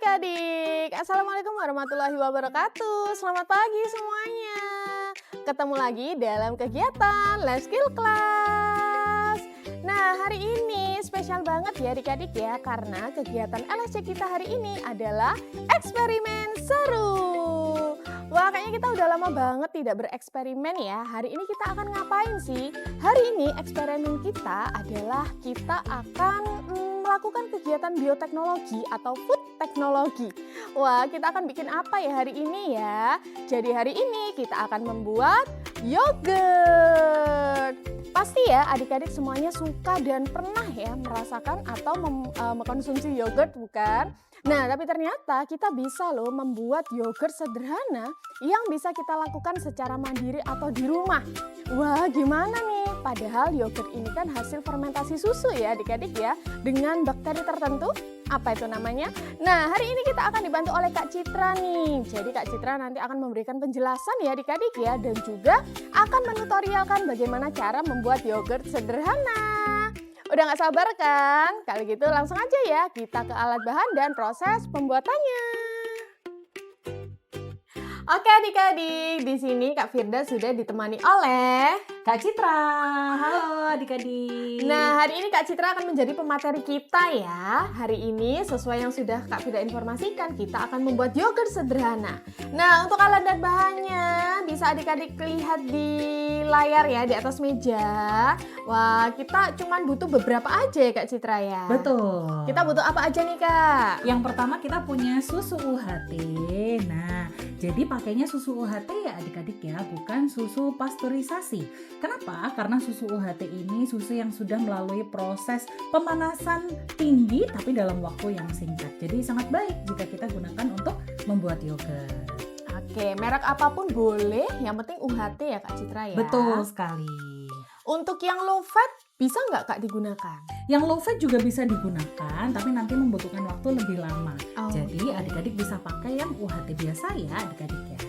adik-adik, Assalamualaikum warahmatullahi wabarakatuh. Selamat pagi semuanya. Ketemu lagi dalam kegiatan Life Skill Class. Nah, hari ini spesial banget ya adik-adik ya, karena kegiatan LSC kita hari ini adalah eksperimen seru. Wah, kayaknya kita udah lama banget tidak bereksperimen ya. Hari ini kita akan ngapain sih? Hari ini eksperimen kita adalah kita akan melakukan kegiatan bioteknologi atau food teknologi. Wah, kita akan bikin apa ya hari ini ya? Jadi hari ini kita akan membuat yogurt. Pasti ya adik-adik semuanya suka dan pernah ya merasakan atau mengkonsumsi yogurt, bukan? Nah, tapi ternyata kita bisa loh membuat yogurt sederhana yang bisa kita lakukan secara mandiri atau di rumah. Wah, gimana nih? Padahal yogurt ini kan hasil fermentasi susu ya adik-adik ya, dengan bakteri tertentu. Apa itu namanya? Nah, hari ini kita akan dibantu oleh Kak Citra nih. Jadi Kak Citra nanti akan memberikan penjelasan ya adik-adik ya, dan juga akan menutorialkan bagaimana cara membuat yogurt sederhana. Udah gak sabar kan? Kalau gitu langsung aja ya kita ke alat bahan dan proses pembuatannya. Oke adik-adik, di sini Kak Firda sudah ditemani oleh Kak Citra. Halo adik-adik. Nah, hari ini Kak Citra akan menjadi pemateri kita ya. Hari ini sesuai yang sudah Kak Firda informasikan, kita akan membuat yogurt sederhana. Nah, untuk alat dan bahannya bisa adik-adik lihat di layar ya, di atas meja. Wah, kita cuma butuh beberapa aja ya Kak Citra ya. Betul. Kita butuh apa aja nih Kak? Yang pertama kita punya susu UHT. Nah, jadi pakainya susu UHT ya adik-adik ya, bukan susu pasteurisasi. Kenapa? Karena susu UHT ini susu yang sudah melalui proses pemanasan tinggi tapi dalam waktu yang singkat. Jadi sangat baik jika kita gunakan untuk membuat yogurt. Oke, merek apapun boleh, yang penting UHT ya Kak Citra ya. Betul sekali. Untuk yang low fat bisa nggak Kak digunakan? Yang low fat juga bisa digunakan, tapi nanti membutuhkan waktu lebih lama. Oh. Jadi adik-adik bisa pakai yang UHT biasa ya adik-adik ya.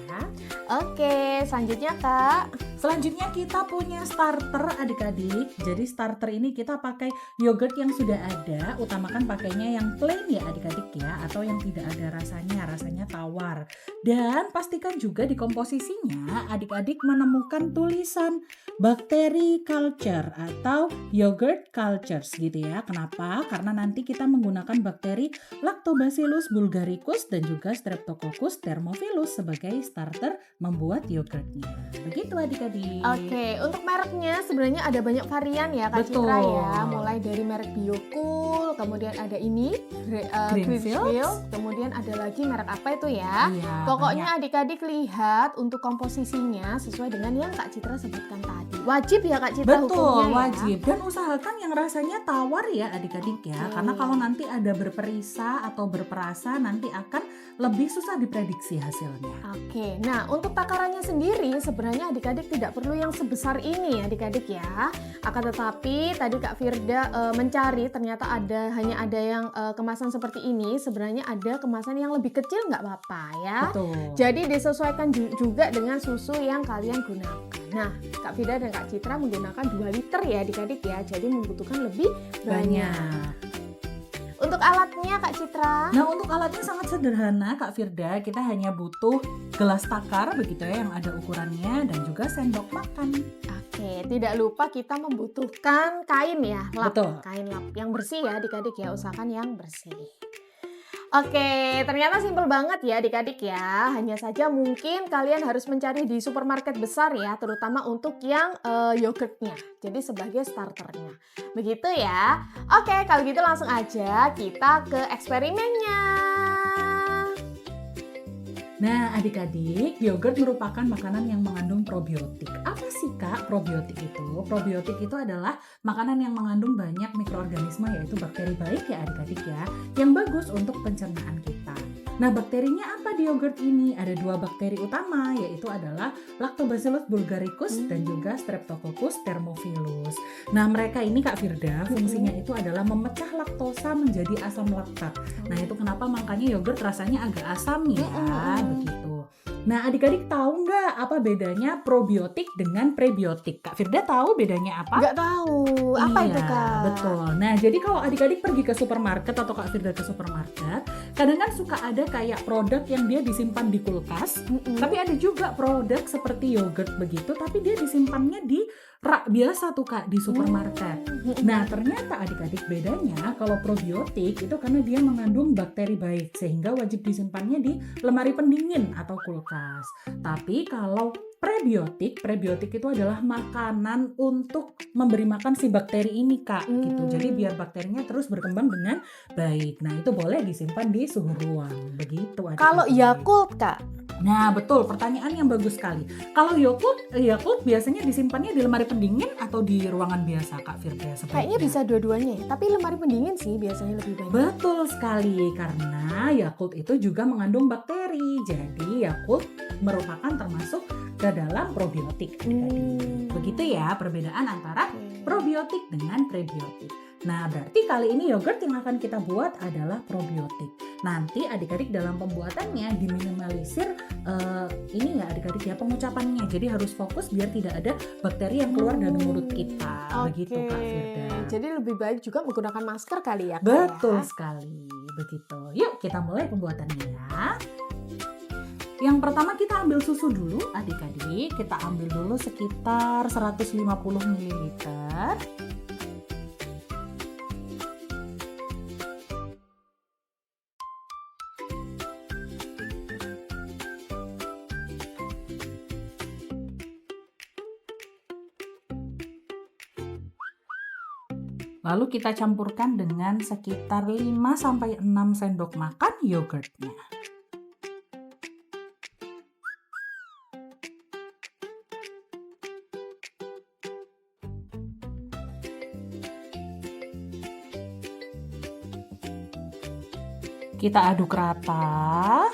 Oke, selanjutnya Kak. Selanjutnya kita punya starter adik-adik. Jadi starter ini kita pakai yogurt yang sudah ada. Utamakan pakainya yang plain ya adik-adik ya, atau yang tidak ada rasanya tawar. Dan pastikan juga di komposisinya adik-adik menemukan tulisan bakteri culture atau yogurt cultures gitu ya. Kenapa? Karena nanti kita menggunakan bakteri Lactobacillus bulgaricus dan juga Streptococcus thermophilus sebagai starter membuat yogurtnya. Begitu adik-adik. Oke, untuk mereknya sebenarnya ada banyak varian ya Kak Betul. Citra ya. Mulai dari merek Biocool, kemudian ada ini Greenfield, kemudian ada lagi merek apa itu ya. Iya, Pokoknya banyak. adik-adik lihat untuk komposisinya sesuai dengan yang Kak Citra sebutkan tadi. Wajib ya Kak Citra Betul, hukumnya ya. wajib. Dan usahakan yang rasanya tawar ya adik-adik ya. Karena kalau nanti ada berperisa atau berperasa nanti akan lebih susah diprediksi hasilnya. Oke, nah untuk takarannya sendiri sebenarnya adik-adik tidak perlu yang sebesar ini ya adik-adik ya. Akan tetapi tadi Kak Firda mencari ternyata hanya ada yang kemasan seperti ini. Sebenarnya ada kemasan yang lebih kecil nggak apa-apa ya. Betul. Jadi disesuaikan juga dengan susu yang kalian gunakan. Nah, Kak Firda dan Kak Citra menggunakan 2 liter ya adik-adik ya. Jadi membutuhkan lebih banyak. Untuk alatnya Kak Citra. Nah untuk alatnya sangat sederhana Kak Firda. Kita hanya butuh gelas takar begitu ya yang ada ukurannya dan juga sendok makan. Oke, tidak lupa kita membutuhkan kain ya, lap. Betul. Kain lap yang bersih ya adik-adik ya, usahakan yang bersih. Oke, ternyata simpel banget ya adik-adik ya. Hanya saja mungkin kalian harus mencari di supermarket besar ya, terutama untuk yang yogurtnya. Jadi sebagai starternya. Begitu ya. Oke, kalau gitu langsung aja kita ke eksperimennya. Nah adik-adik, yogurt merupakan makanan yang mengandung probiotik. Apa sih Kak probiotik itu? Probiotik itu adalah makanan yang mengandung banyak mikroorganisme yaitu bakteri baik ya adik-adik ya, yang bagus untuk pencernaan kita. Nah bakterinya apa di yogurt ini? Ada 2 bakteri utama yaitu adalah Lactobacillus bulgaricus dan juga Streptococcus thermophilus. Nah mereka ini Kak Firda fungsinya itu adalah memecah laktosa menjadi asam laktat. Nah itu kenapa makanya yogurt rasanya agak asam ya, begitu. Nah, adik-adik tahu nggak apa bedanya probiotik dengan prebiotik? Kak Firda tahu bedanya apa? Nggak tahu. Apa itu, Iya, Kak? betul. Nah, jadi kalau adik-adik pergi ke supermarket atau Kak Firda ke supermarket, kadang kan suka ada kayak produk yang dia disimpan di kulkas, tapi ada juga produk seperti yogurt begitu, tapi dia disimpannya di rak biasa tuh Kak di supermarket. Nah, ternyata adik-adik bedanya kalau probiotik itu karena dia mengandung bakteri baik sehingga wajib disimpannya di lemari pendingin atau kulkas. Tapi kalau prebiotik itu adalah makanan untuk memberi makan si bakteri ini Kak gitu. Jadi biar bakterinya terus berkembang dengan baik. Nah, itu boleh disimpan di suhu ruang. Begitu adik-adik. Kalau Yakult, Kak? Nah, betul, pertanyaan yang bagus sekali. Kalau Yakult biasanya disimpannya di lemari pendingin atau di ruangan biasa, Kak Firda? Kayaknya bisa dua-duanya ya, tapi lemari pendingin sih biasanya lebih banyak. Betul sekali, karena Yakult itu juga mengandung bakteri. Jadi Yakult merupakan termasuk ke dalam probiotik. Begitu ya perbedaan antara probiotik dengan prebiotik. Nah, berarti kali ini yogurt yang akan kita buat adalah probiotik. Nanti adik-adik dalam pembuatannya diminimalisir ini ya adik-adik ya pengucapannya. Jadi harus fokus biar tidak ada bakteri yang keluar dari mulut kita. Begitu Kak Firda. Jadi lebih baik juga menggunakan masker kali ya, Kak? Betul sekali. Begitu. Yuk kita mulai pembuatannya ya. Yang pertama kita ambil susu dulu adik-adik. Kita ambil dulu sekitar 150 ml. Lalu kita campurkan dengan sekitar 5-6 sendok makan yogurtnya. Kita aduk rata.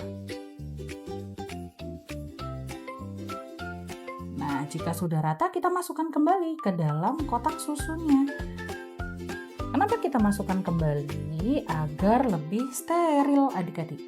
Nah, jika sudah rata kita masukkan kembali ke dalam kotak susunya. Kenapa kita masukkan kembali? Agar lebih steril adik-adik.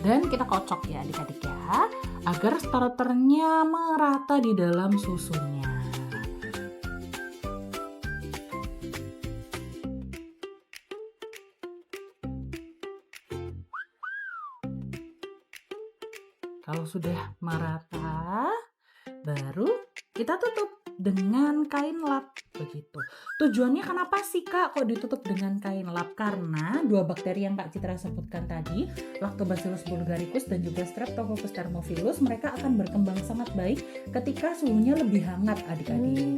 Dan kita kocok ya adik-adik ya, agar starternya merata di dalam susunya. Kalau sudah merata, baru kita tutup dengan kain lap begitu. Tujuannya kenapa sih Kak kok ditutup dengan kain lap? Karena dua bakteri yang Kak Citra sebutkan tadi, Lactobacillus bulgaricus dan juga Streptococcus thermophilus, mereka akan berkembang sangat baik ketika suhunya lebih hangat adik-adik.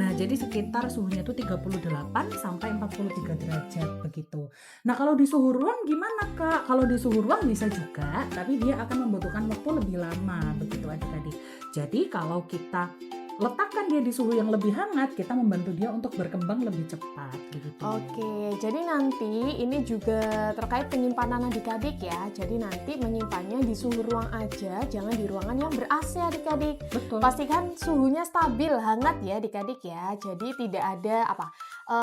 Nah, jadi sekitar suhunya itu 38 sampai 43 derajat begitu. Nah, kalau di suhu ruang gimana Kak? Kalau di suhu ruang bisa juga, tapi dia akan membutuhkan waktu lebih lama begitu adik-adik. Jadi kalau kita letakkan dia di suhu yang lebih hangat, kita membantu dia untuk berkembang lebih cepat begitu. Oke, jadi nanti ini juga terkait penyimpanan adik-adik ya. Jadi nanti menyimpannya di suhu ruang aja, jangan di ruangan yang ber-AC adik-adik. Betul. Pastikan suhunya stabil, hangat ya adik-adik ya. Jadi tidak ada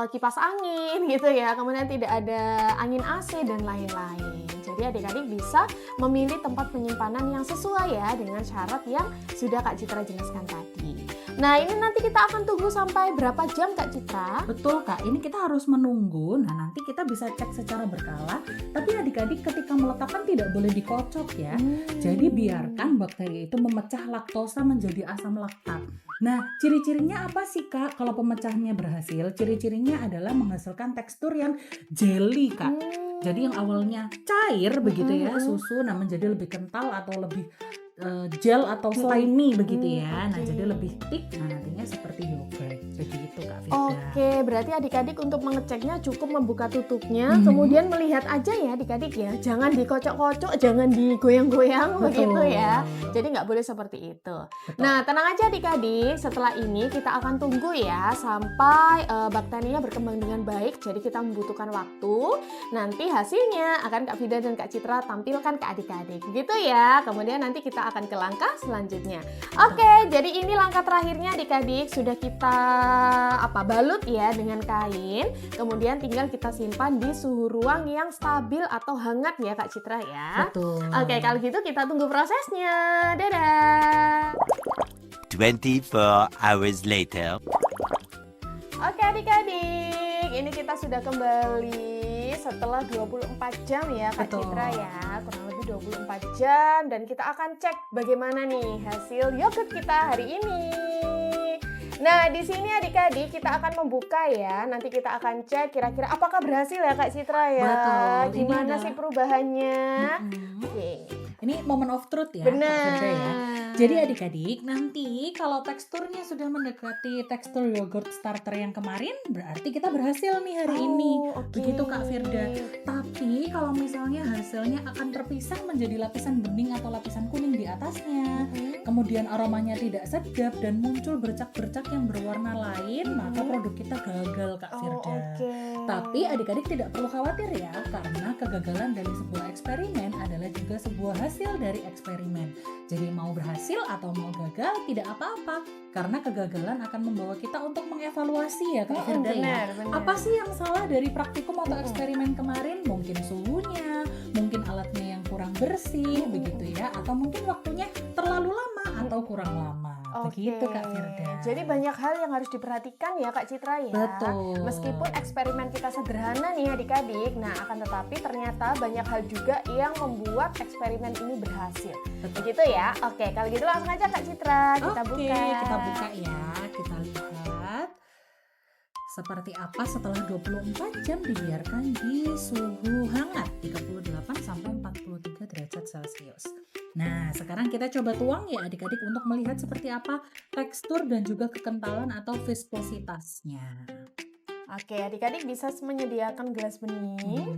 kipas angin gitu ya, kemudian tidak ada angin AC dan lain-lain. Jadi adik-adik bisa memilih tempat penyimpanan yang sesuai ya dengan syarat yang sudah Kak Citra jelaskan tadi. Nah, ini nanti kita akan tunggu sampai berapa jam Kak Citra? Betul Kak, ini kita harus menunggu. Nah, nanti kita bisa cek secara berkala. Tapi adik-adik ketika meletakkan tidak boleh dikocok ya. Jadi biarkan bakteri itu memecah laktosa menjadi asam laktat. Nah, ciri-cirinya apa sih Kak kalau pemecahannya berhasil? Ciri-cirinya adalah menghasilkan tekstur yang jelly Kak. Jadi yang awalnya cair begitu ya, Mm-mm. susu, nah menjadi lebih kental atau lebih gel atau slimy begitu ya. Nah, Oke. jadi lebih thick. Nah, nantinya seperti yogurt. Begitu Kak Firda. Oke, berarti adik-adik untuk mengeceknya cukup membuka tutupnya, Mhm. kemudian melihat aja ya adik-adik ya, jangan dikocok-kocok, jangan digoyang-goyang begitu ya. Jadi nggak boleh seperti itu. Betul. Nah, tenang aja adik-adik, setelah ini kita akan tunggu ya sampai bakterinya berkembang dengan baik. Jadi kita membutuhkan waktu. Nanti hasilnya akan Kak Vida dan Kak Citra tampilkan ke adik-adik. Gitu ya. Kemudian nanti kita akan ke langkah selanjutnya. Oke, jadi ini langkah terakhirnya adik-adik. Sudah kita balut ya dengan kain. Kemudian tinggal kita simpan di suhu ruang yang stabil atau hangat ya Kak Citra ya. Betul. Oke, kalau gitu kita tunggu prosesnya. Dadah. 24 hours later. Oke adik-adik, ini kita sudah kembali setelah 24 jam ya Kak Betul. Citra ya. Kurang lebih 24 jam dan kita akan cek bagaimana nih hasil yogurt kita hari ini. Nah, di sini adik-adik kita akan membuka ya. Nanti kita akan cek kira-kira apakah berhasil ya Kak Citra ya. Betul. Ini Gimana adalah- sih perubahannya? Mhm. Oke. Ini moment of truth ya, Kak Firda ya. Benar. Jadi adik-adik, nanti kalau teksturnya sudah mendekati tekstur yogurt starter yang kemarin, berarti kita berhasil nih hari ini. oke. Begitu Kak Firda. Tapi kalau misalnya hasilnya akan terpisah menjadi lapisan bening atau lapisan kuning di atasnya, kemudian aromanya tidak sedap dan muncul bercak-bercak yang berwarna lain, maka produk kita gagal Kak Oh, Firda. oke. Tapi adik-adik tidak perlu khawatir ya, karena kegagalan dari sebuah eksperimen adalah juga sebuah hasil dari eksperimen. Jadi mau berhasil atau mau gagal tidak apa-apa, karena kegagalan akan membawa kita untuk mengevaluasi ya Kak Firda ya. Benar. Apa sih yang salah dari praktikum atau eksperimen kemarin? Mungkin suhunya, mungkin alatnya yang kurang bersih begitu ya, atau mungkin waktunya terlalu lama atau kurang lama. Begitu Kak Firda. Jadi banyak hal yang harus diperhatikan ya Kak Citra ya. Betul. Meskipun eksperimen kita sederhana nih adik-adik, nah akan tetapi ternyata banyak hal juga yang membuat eksperimen ini berhasil. Betul. Begitu ya. Oke, kalau gitu langsung aja Kak Citra kita Oke, buka. kita buka ya. Kita lihat seperti apa setelah 24 jam dibiarkan di suhu hangat 38 sampai 43 derajat Celcius. Nah, sekarang kita coba tuang ya adik-adik untuk melihat seperti apa tekstur dan juga kekentalan atau viskositasnya. Oke, adik-adik bisa menyediakan gelas bening.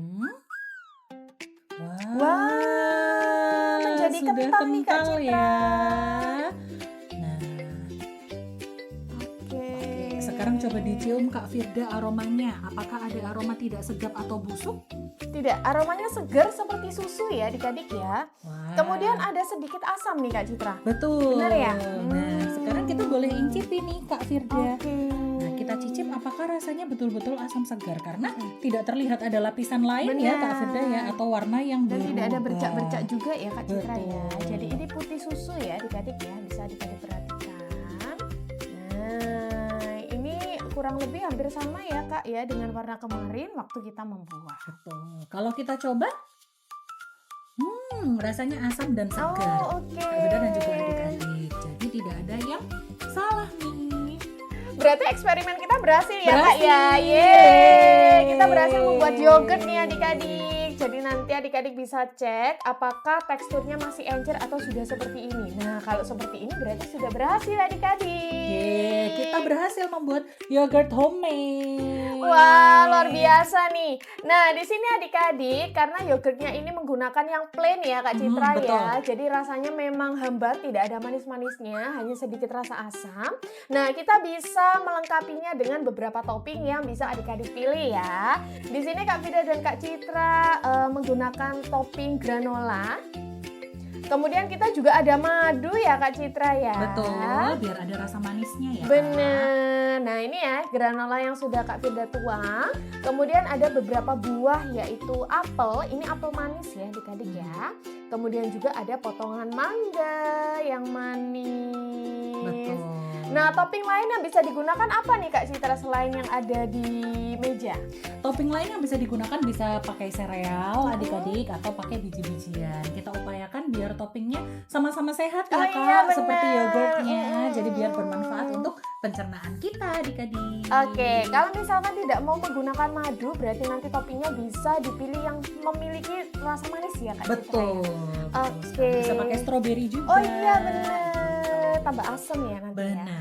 Wah, menjadi sudah kental nih, Kak kental Citra. ya. Nah, Oke. sekarang coba dicium Kak Firda aromanya. Apakah ada aroma tidak sedap atau busuk? Tidak, aromanya segar seperti susu ya adik-adik ya. Wah. Kemudian ada sedikit asam nih Kak Citra. Betul. Benar ya? Nah, sekarang kita boleh incipin nih Kak Firda. Oke. Nah, kita cicip apakah rasanya betul-betul asam segar karena tidak terlihat ada lapisan lain ya Kak Firda ya, atau warna yang Dan berubah. tidak ada bercak-bercak juga ya Kak Citra ya. Betul. Jadi ini putih susu ya adik-adik ya, bisa adik-adik perhatikan. Nah, ini kurang lebih hampir sama ya Kak ya dengan warna kemarin waktu kita membuat. Betul. Kalau kita coba, rasanya asam dan segar. Oh, oke. Kak Firda dan juga adik-adik. Jadi tidak ada yang salah nih. Berarti eksperimen kita berhasil ya Kak Berhasil. ya. Yeay, kita berhasil membuat yogurt nih adik-adik. Jadi nanti adik-adik bisa cek apakah teksturnya masih encer atau sudah seperti ini. Nah, kalau seperti ini berarti sudah berhasil adik-adik. Yeay, kita berhasil membuat yogurt homemade. Wah, luar biasa nih. Nah, di sini adik-adik karena yogurtnya ini menggunakan yang plain ya Kak Citra betul. ya. Jadi rasanya memang hambar, tidak ada manis-manisnya, hanya sedikit rasa asam. Nah, kita bisa melengkapinya dengan beberapa topping yang bisa adik-adik pilih ya. Di sini Kak Vida dan Kak Citra menggunakan topping granola. Kemudian kita juga ada madu ya Kak Citra ya. Betul, biar ada rasa manisnya ya. Kak. Bener. Nah ini ya granola yang sudah Kak Firda tuang. Kemudian ada beberapa buah yaitu apel. Ini apel manis ya adik-adik ya. Kemudian juga ada potongan mangga yang manis. Betul. Nah, topping lain yang bisa digunakan apa nih Kak Citra selain yang ada di meja? Topping lain yang bisa digunakan bisa pakai sereal adik-adik atau pakai biji-bijian. Kita upayakan biar toppingnya sama-sama sehat ya Oh Kak, iya, benar. seperti yogurtnya. Jadi biar bermanfaat untuk pencernaan kita adik-adik. Oke, kalau misalkan tidak mau menggunakan madu, berarti nanti toppingnya bisa dipilih yang memiliki rasa manis ya Kak Citra? Betul. Oke. Bisa pakai stroberi juga. Oh iya benar, tambah asam ya nanti ya. Benar.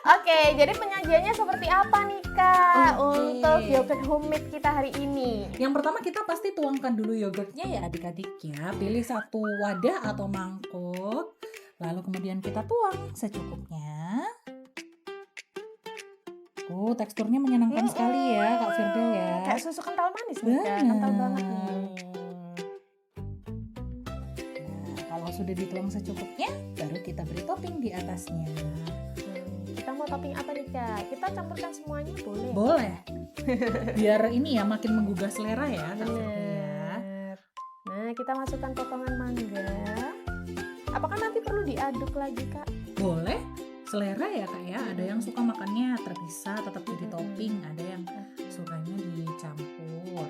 Oke, jadi penyajiannya seperti apa nih Kak Oke. untuk yogurt homemade kita hari ini? Yang pertama kita pasti tuangkan dulu yogurtnya ya adik-adik ya. Pilih satu wadah atau mangkuk. Lalu kemudian kita tuang secukupnya. Teksturnya menyenangkan sekali ya Kak Firda ya. Kayak susu kental manis nih Kak, kental Benar. banget nih. Nah, kalau sudah dituang secukupnya, baru kita beri topping di atasnya. Kita mau topping apa nih Kak? Kita campurkan semuanya boleh? Boleh. Biar ini ya makin menggugah selera ya Kak Firda ya. Bener. Nah, kita masukkan potongan mangga. Apakah nanti perlu diaduk lagi Kak? Boleh. Selera ya Kak ya. Ada yang suka makannya terpisah tetap jadi topping, ada yang sukanya dicampur.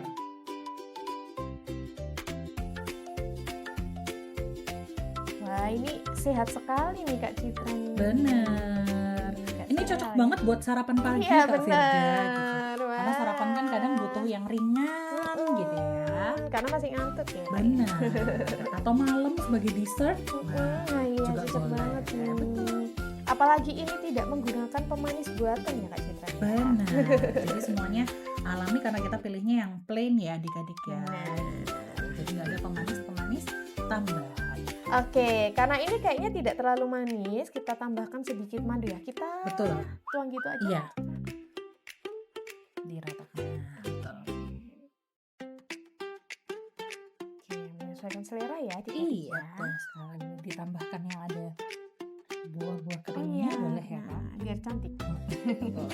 Wah, ini sehat sekali nih Kak Citra nih. Bener. Nggak Ini salah cocok ya. banget buat sarapan pagi Iya Kak Firda gitu. bener. Karena sarapan kan kadang butuh yang ringan gitu ya. Karena masih ngantuk ya. Kak? Benar. Atau malam sebagai dessert. Nah iya juga cocok boleh. banget nih. Betul. Apalagi ini tidak menggunakan pemanis buatan ya Kak Citra. Benar. Jadi semuanya alami karena kita pilihnya yang plain ya adik-adik ya. Jadi nggak ada pemanis-pemanis tambahan. Oke, karena ini kayaknya tidak terlalu manis, kita tambahkan sedikit madu ya. Kita Betul. tuang gitu aja. Iya. Diratakan. Betul. Oke, menyesuaikan selera ya adik-adik Iya, ya. betul sekali. Ditambahkan yang ada buah-buah Oh keringnya iya, boleh ya Kak. nah, biar cantik. Betul.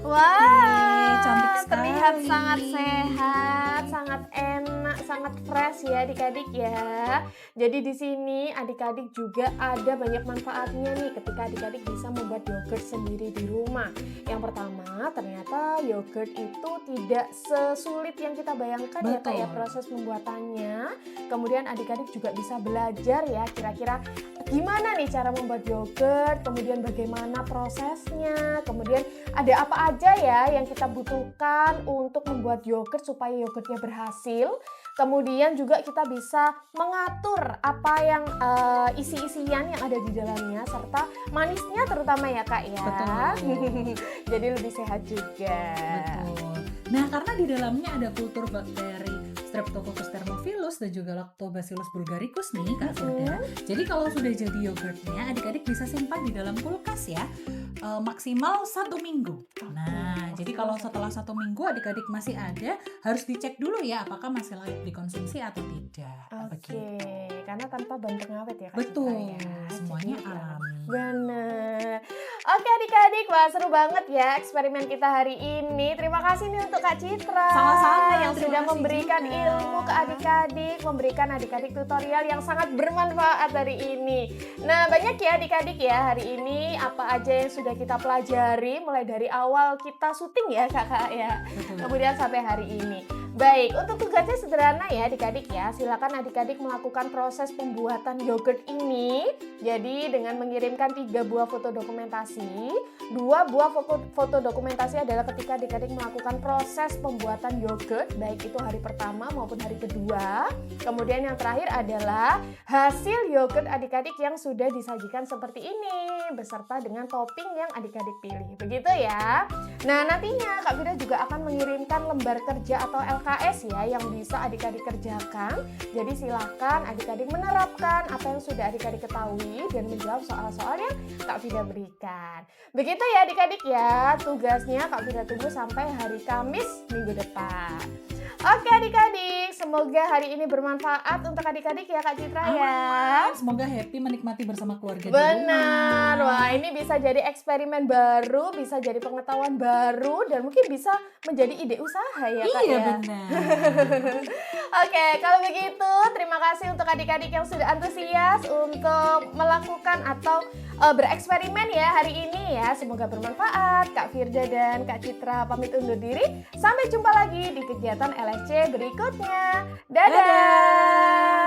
Wah, cantik terlihat sekali. sangat sehat, sangat enak, sangat fresh ya adik-adik ya. Jadi di sini adik-adik juga ada banyak manfaatnya nih ketika adik-adik bisa membuat yogurt sendiri di rumah. Yang pertama, ternyata yogurt itu tidak sesulit yang kita bayangkan ya Kak ya Betul. proses pembuatannya. Kemudian adik-adik juga bisa belajar ya kira-kira gimana nih cara membuat yogurt, kemudian bagaimana prosesnya, kemudian ada apa aja ya yang kita butuhkan untuk membuat yogurt supaya yogurtnya berhasil. Kemudian juga kita bisa mengatur apa yang isi-isian yang ada di dalamnya serta manisnya terutama ya Kak ya. Betul. Jadi lebih sehat juga. Betul. Nah, karena di dalamnya ada kultur bakteri Streptococcus thermophilus dan juga Lactobacillus bulgaricus nih Kak Firda. Jadi kalau sudah jadi yogurtnya, adik-adik bisa simpan di dalam kulkas ya, maksimal 1 minggu. Nah, jadi kalau setelah 1 minggu adik-adik masih ada, harus dicek dulu ya apakah masih layak dikonsumsi atau tidak. Oke, karena tanpa bahan pengawet ya Kak Betul, Citra ya. semuanya Jadi, alami. Bener. Oke adik-adik, wah seru banget ya eksperimen kita hari ini. Terima kasih nih untuk Kak Citra Sama-sama, yang terima sudah kasih memberikan juga. ilmu ke adik-adik, memberikan adik-adik tutorial yang sangat bermanfaat hari ini. Nah banyak ya adik-adik ya hari ini apa aja yang sudah kita pelajari mulai dari awal kita syuting ya kakak ya. Betul. Kemudian sampai hari ini. Baik, untuk tugasnya sederhana ya adik-adik ya. Silakan adik-adik melakukan proses pembuatan yogurt ini. Jadi dengan mengirimkan 3 buah foto dokumentasi. 2 buah foto dokumentasi adalah ketika adik-adik melakukan proses pembuatan yogurt, baik itu hari pertama maupun hari kedua. Kemudian yang terakhir adalah hasil yogurt adik-adik yang sudah disajikan seperti ini, beserta dengan topping yang adik-adik pilih. Begitu ya. Nah nantinya Kak Vida juga akan mengirimkan lembar kerja atau LKS ya yang bisa adik-adik kerjakan. Jadi silakan adik-adik menerapkan apa yang sudah adik-adik ketahui dan menjawab soal-soal yang Kak Vida berikan. Begitu ya adik-adik ya, tugasnya Kak Vida tunggu sampai hari Kamis minggu depan. Oke adik-adik, semoga hari ini bermanfaat untuk adik-adik ya Kak Citra ya. Semoga happy menikmati bersama keluarga di Benar, rumah. wah ini bisa jadi eksperimen baru, bisa jadi pengetahuan baru, dan mungkin bisa menjadi ide usaha ya Kak Iya ya. benar. Oke, kalau begitu terima kasih untuk adik-adik yang sudah antusias untuk melakukan atau bereksperimen ya hari ini ya. Semoga bermanfaat. Kak Firda dan Kak Citra pamit undur diri. Sampai jumpa lagi di kegiatan LSC berikutnya. Dadah!